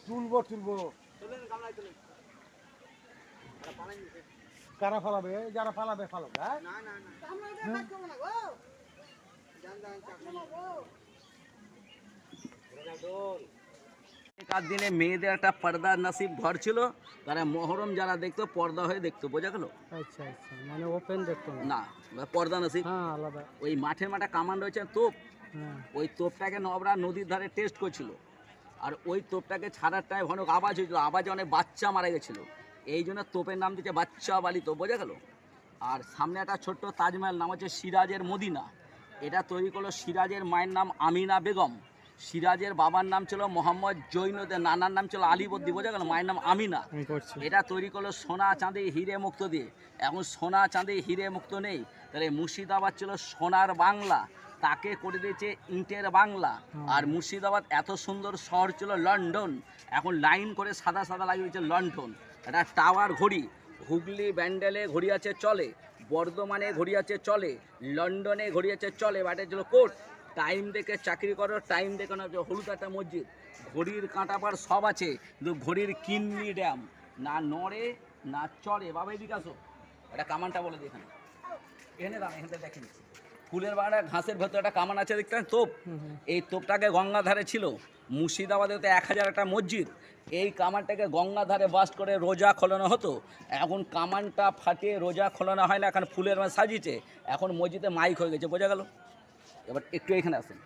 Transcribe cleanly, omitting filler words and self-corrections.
তুলবো কারা ফালাবে, যারা ফালাবে ফালাবে। একার দিনে মেয়েদের একটা পর্দার নসিব ঘর ছিল, তারা মহরম যারা দেখতো পর্দা হয়ে দেখতো, বোঝা গেল? আচ্ছা আচ্ছা, মানে ওপেন দেখতো না, পর্দা নসিব। হ্যাঁ, আলাদা। ওই মাঠের মাঠে কামান রয়েছে তোপ, হ্যাঁ, ওই তোপটাকে নবরা নদীর ধারে টেস্ট করছিল, আর ওই তোপটাকে ছাড়ার টাইম অনেক আওয়াজ হয়েছিল, আওয়াজে অনেক বাচ্চা মারা গেছিল, এই জন্য তোপের নাম দিচ্ছে বাচ্চা বালি তোপ, বোঝা গেল? আর সামনে একটা ছোট্ট তাজমহল, নাম হচ্ছে সিরাজের মদিনা। এটা তৈরি করলো সিরাজের মায়ের নাম আমিনা বেগম, সিরাজের বাবার নাম ছিল মোহাম্মদ জৈনদের, নানার নাম ছিল আলীবর্দী, বোঝা গেল? মায়ের নাম আমিনা। এটা তৈরি করলো সোনা চাঁদি হিরে মুক্ত দিয়ে। এখন সোনা চাঁদি হিরে মুক্ত নেই, তাহলে মুর্শিদাবাদ ছিল সোনার বাংলা, তাকে করে দিয়েছে ইটের বাংলা। আর মুর্শিদাবাদ এত সুন্দর শহর ছিল লন্ডন, এখন লাইন করে সাদা সাদা লাগিয়ে দিয়েছে লন্ডন। একটা টাওয়ার ঘড়ি, হুগলি ব্যান্ডেলে ঘড়ি আছে চলে, বর্ধমানে ঘড়ি আছে চলে, লন্ডনে ঘড়ি আছে চলে, বাটে ছিল কোর্ট। টাইম দেখে চাকরি করো, টাইম দেখে না। হলুদ একটা মসজিদ, ঘড়ির কাঁটাপার সব আছে, কিন্তু ঘড়ির কিন্নি ড্যাম না নড়ে না চড়ে। বাবা এদিকে আসো, একটা কামানটা বলে দিই এখানে, এখানে দাঁড়া, এখানে দেখেন ফুলের বাগানে ঘাসের ভেতরে একটা কামান আছে, দেখতে তোপ। এই তোপটাকে গঙ্গাধারে ছিল, মুর্শিদাবাদে তো 1000 একটা মসজিদ, এই কামানটাকে গঙ্গাধারে বাস্ট করে রোজা খোলানো হতো। এখন কামানটা ফাটিয়ে রোজা খোলানো হয় না, এখন ফুলের সাজিয়েছে, এখন মসজিদে মাইক হয়ে গেছে, বোঝা গেল? এবার একটু এখানে আসেন।